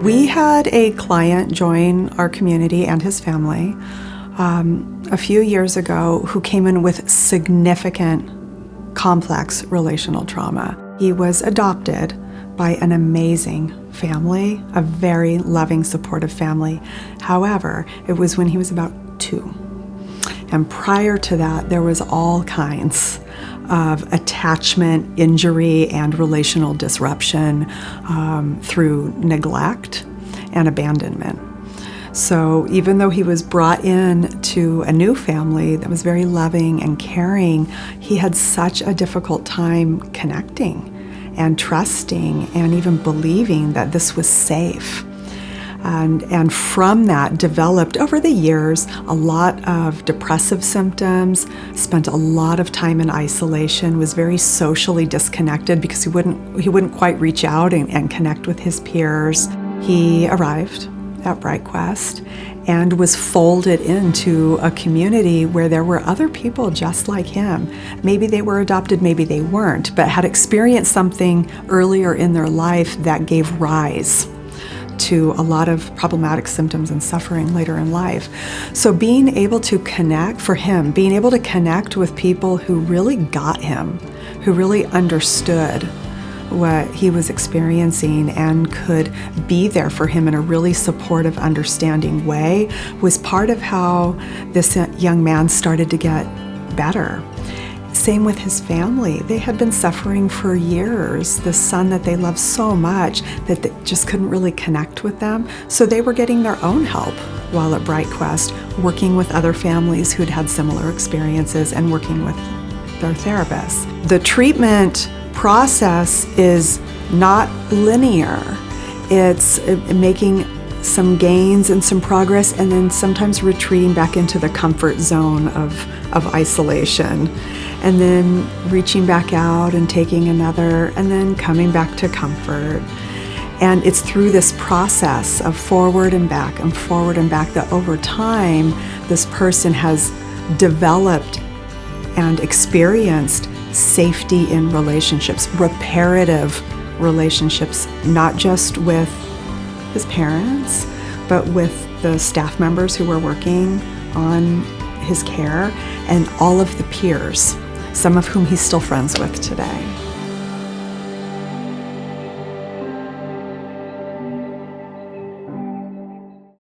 We had a client join our community and his family a few years ago who came in with significant complex relational trauma. He was adopted by an amazing family, a very loving, supportive family. However, it was when he was about 2. And prior to that, there was all kinds of attachment, injury, and relational disruption through neglect and abandonment. So even though he was brought in to a new family that was very loving and caring, he had such a difficult time connecting and trusting and even believing that this was safe. And from that developed over the years a lot of depressive symptoms, spent a lot of time in isolation, was very socially disconnected because he wouldn't quite reach out and connect with his peers. He arrived at BrightQuest and was folded into a community where there were other people just like him. Maybe they were adopted, maybe they weren't, but had experienced something earlier in their life that gave rise to a lot of problematic symptoms and suffering later in life. So being able to connect, for him, being able to connect with people who really got him, who really understood what he was experiencing and could be there for him in a really supportive, understanding way, was part of how this young man started to get better. Same with his family. They had been suffering for years, the son that they loved so much that they just couldn't really connect with them. So they were getting their own help while at BrightQuest, working with other families who'd had similar experiences and working with their therapists. The treatment process is not linear. It's making some gains and some progress and then sometimes retreating back into the comfort zone of isolation, and then reaching back out and taking another, and then coming back to comfort. And it's through this process of forward and back that over time this person has developed and experienced safety in relationships, reparative relationships, not just with his parents, but with the staff members who were working on his care and all of the peers, some of whom he's still friends with today.